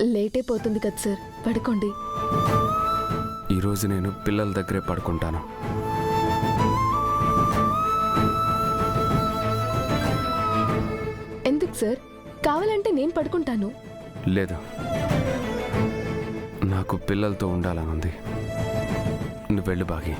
Late అయిపోతుంది కదా sir, పడుకోండి. ఈరోజు నేను పిల్లల దగ్గరే పడుకుంటాను. ఎందుకు సార్? కావాలంటే నేను పడుకుంటాను. లేదు, నాకు పిల్లలతో ఉండాలనుంది. నువ్వు వెళ్ళు బాగి.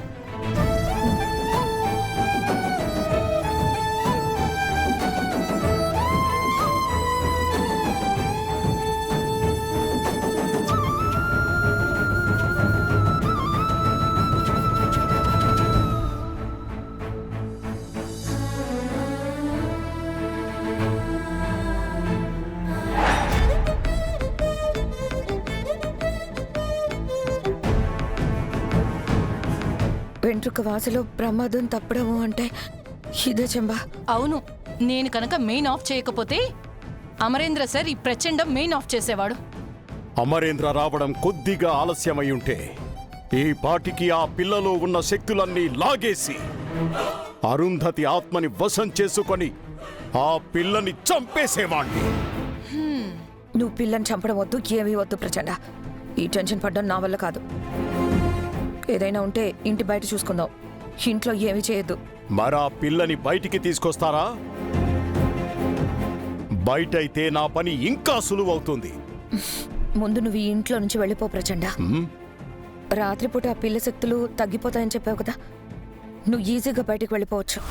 వెంట్రుక వాసులో ప్రమాదం తప్పడము అంటే ఇదే చెంబా? అవును, నేను కనుక మెయిన్ ఆఫ్ చేయకపోతే అమరేంద్ర సార్ ఈ ప్రచండం మెయిన్ ఆఫ్ చేసేవాడు. అమరేంద్ర రావడం కొద్దిగా ఆలస్యమై ఉంటే ఈ పాటికి ఆ పిల్లలో ఉన్న శక్తులన్నీ లాగేసి అరుంధతి ఆత్మని వశం చేసుకొని ఆ పిల్లని చంపేసేవాణ్ణి. నువ్వు పిల్లని చంపడం వద్దు, ఏమీ వద్దు ప్రచండ. ఈ టెన్షన్ పడ్డం నా వల్ల కాదు. ఏదైనా ఉంటే ఇంటి బయట చూసుకుందాం, ఇంట్లో ఏమీ చేయొద్దు. మరా పిల్లని బయటికి తీసుకొస్తారా? బయటైతే నా పని ఇంకా సులువవుతుంది. ముందు నువ్వు ఈ ఇంట్లో నుంచి వెళ్ళిపో ప్రచండ. రాత్రిపూట ఆ పిల్ల శక్తులు తగ్గిపోతాయని చెప్పావు కదా, నువ్వు ఈజీగా బయటికి వెళ్ళిపోవచ్చు.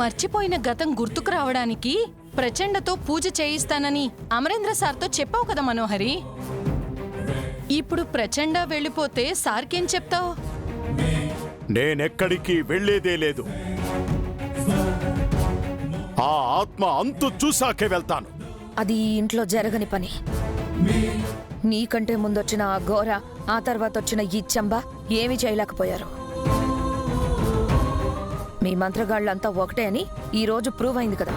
మర్చిపోయిన గతం గుర్తుకు రావడానికి ప్రచండతో పూజ చేయిస్తానని అమరేంద్ర సార్తో చెప్పావు కదా మనోహరి. ఇప్పుడు ప్రచండ వెళ్ళిపోతే సార్కేం చెప్తావు? నేనెక్కడికి వెళ్లేదే లేదు. ఆ ఆత్మ అంతు చూసాకే వెళ్తాను. అది ఈ ఇంట్లో జరగని పని. నీకంటే ముందొచ్చిన ఆ ఘోర, ఆ తర్వాత వచ్చిన ఈ చంబ ఏమీ చేయలేకపోయారు. మీ మంత్రగాళ్ళంతా ఒకటే అని ఈ రోజు ప్రూవ్ అయింది కదా.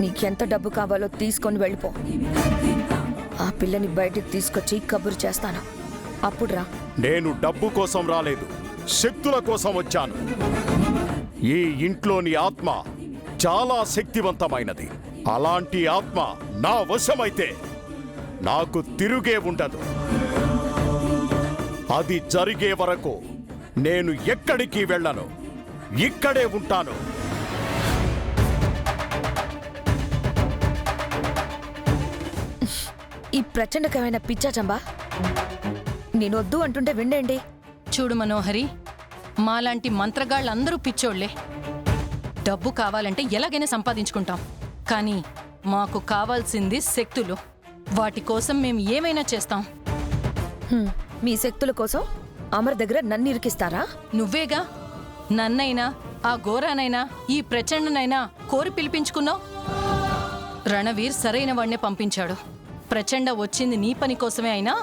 నీకెంత డబ్బు కావాలో తీసుకొని వెళ్ళిపో. ఆ పిల్లని బయటికి తీసుకొచ్చి కబురు చేస్తాను, అప్పుడు రా. నేను డబ్బు కోసం రాలేదు, శక్తుల కోసం వచ్చాను. ఈ ఇంట్లోని ఆత్మ చాలా శక్తివంతమైనది. అలాంటి ఆత్మ నా వశమైతే నాకు తిరుగే ఉండదు. అది జరిగే వరకు నేను ఎక్కడికి వెళ్ళను, ఇక్కడే ఉంటాను. ఈ ప్రచండకమైన పిచ్చా చంబా, నేనొద్దు అంటుంటే విండేంటి? చూడు మనోహరి, మాలాంటి మంత్రగాళ్ళందరూ పిచ్చోళ్లే. డబ్బు కావాలంటే ఎలాగైనా సంపాదించుకుంటాం, కానీ మాకు కావాల్సింది శక్తులు. వాటి కోసం మేము ఏమైనా చేస్తాం. మీ శక్తుల కోసం అమర్ దగ్గర నన్ను ఇరికిస్తారా? నువ్వేగా నన్నైనా ఆ ఘోరానైనా ఈ ప్రచండనైనా కోరి పిలిపించుకున్నావు. రణవీర్ సరైన వాడినే పంపించాడు. ప్రచండ వచ్చింది నీ పని కోసమే అయినా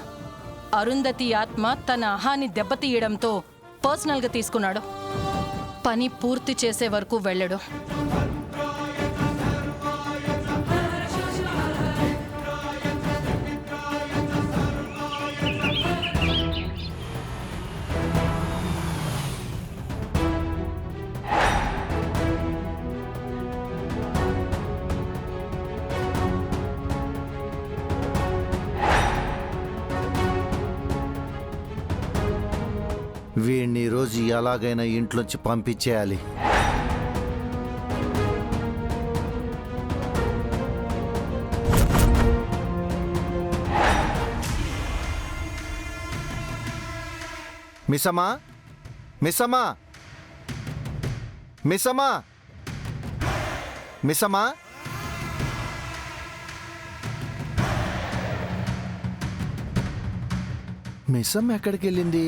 అరుంధతి ఆత్మ తన అహాన్ని దెబ్బతీయడంతో పర్సనల్గా తీసుకున్నాడు. పని పూర్తి చేసే వరకు వెళ్ళడు. వీడిని రోజు ఎలాగైనా ఇంట్లోంచి పంపించేయాలి. మిస్సమ్మా, మిస్సమ్మా, మిస్సమ్మా, మిస్సమ్మా. మిస్సమ్మ ఎక్కడికి వెళ్ళింది?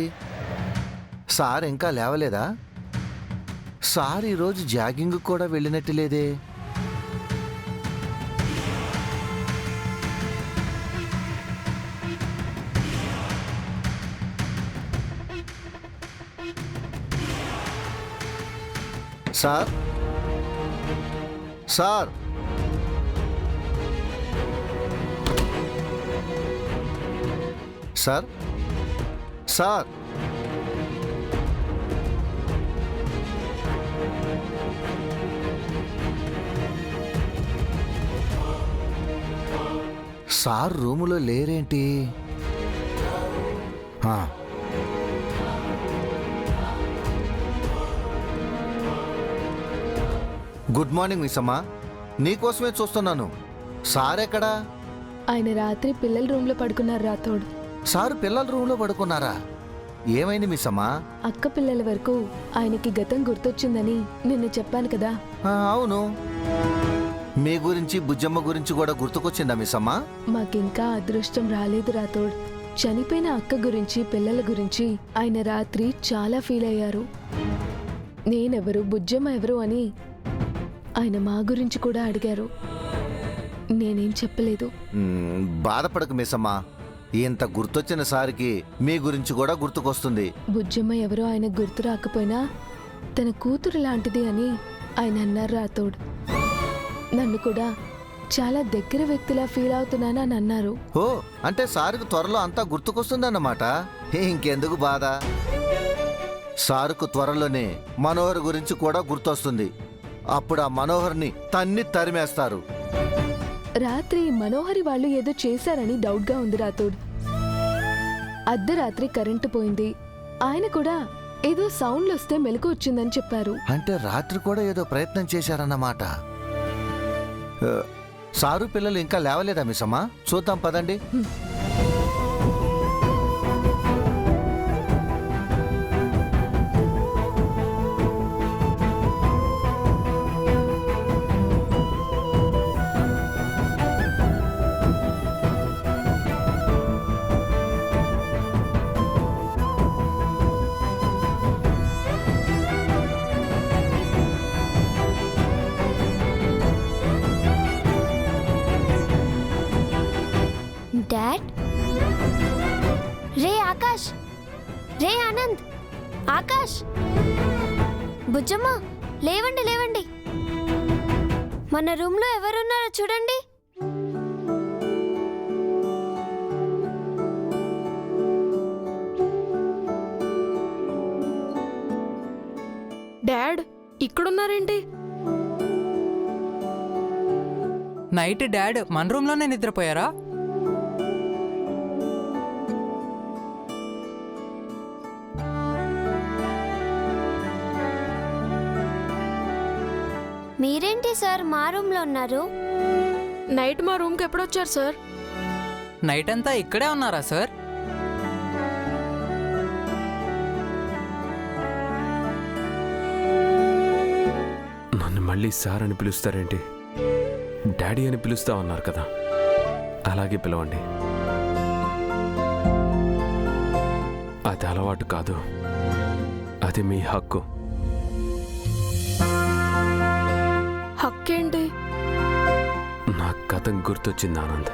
సార్ ఇంకా లేవలేదా? సార్ ఈరోజు జాగింగ్ కూడా వెళ్ళినట్టు లేదే. Sir, sir, sir, sir, sir రూములో లేరేంటి? ఆ, గుడ్ మార్నింగ్ మిస్ అమ్మా. నీకోసమే చూస్తున్నాను. సార్ ఎక్కడా? ఆయన రాత్రి పిల్లల రూమ్లో పడుకున్నారు రాథోడ్. సారు పిల్లల రూమ్లో పడుకున్నారా? ఏమైంది మిస్ అమ్మా? అక్క పిల్లల వరకు ఆయనకి గతం గుర్తొచ్చిందని నిన్న చెప్పాను కదా. అవును. మీ గురించి బుజ్జమ్మ గురించి కూడా గుర్తుకొచ్చిందా మిస్ అమ్మా? మాకింకా అదృష్టం రాలేదు రాథోడ్. చనిపోయిన అక్క గురించి పిల్లల గురించి ఆయన రాత్రి చాలా ఫీల్ అయ్యారు. నేనెవరు బుజ్జమ్మ ఎవరు అని ఆయన మా గురించి కూడా అడిగారు. నేనేం చెప్పలేదు. బాధపడకు మిస్ అమ్మా. ఇంత గుర్తొచ్చిన సారికి మీ గురించి కూడా గుర్తుకొస్తుంది. బుజ్జమ్మ ఎవరో ఆయన గుర్తు రాకపోయినా తన కూతురు లాంటిది అని ఆయన అన్నారు రాథోడ్. నన్ను కూడా చాలా దగ్గర వ్యక్తిలా ఫీల్ అవుతున్నాను అని అన్నారు. ఓ, అంటే సారుకు త్వరలో అంతా గుర్తుకొస్తుందన్నమాట. ఇంకెందుకు బాధ? సారుకు త్వరలోనే మనోహర్ గురించి కూడా గుర్తొస్తుంది. అప్పుడు ఆ మనోహర్ని తన్ని తరిమేస్తారు. రాత్రి మనోహరి వాళ్ళు ఏదో చేశారని డౌట్గా ఉంది రాథోడ్. అర్ధరాత్రి కరెంటు పోయింది. ఆయన కూడా ఏదో సౌండ్లు వస్తే మెలకు వచ్చిందని చెప్పారు. అంటే రాత్రి కూడా ఏదో ప్రయత్నం చేశారన్నమాట. సారు పిల్లలు ఇంకా లేవలేదా మిస్ అమ్మా? చూద్దాం పదండి. డాడ్, రే ఆకాష్, రే ఆనంద్, ఆకాష్, బుజ్జమ్మ, లేవండి లేవండి. మన రూమ్లో ఎవరున్నారో చూడండి. డాడ్, ఇక్కడున్నారేంటి? నైట్ డాడ్ మన రూమ్లోనే నిద్రపోయారా? మీరేంటి సార్ మా రూమ్లో ఉన్నారు? నైట్ మా రూమ్కి ఎప్పుడొచ్చారు సార్? నైట్ అంతా ఇక్కడే ఉన్నారా సార్? నన్ను మళ్ళీ సార్ అని పిలుస్తారేంటి? డాడీ అని పిలుస్తా ఉన్నారు కదా, అలాగే పిలవండి. అది అలవాటు కాదు, అది మీ హక్కు. హక్కేంటి? నా గతం గుర్తొచ్చింది ఆనంద్.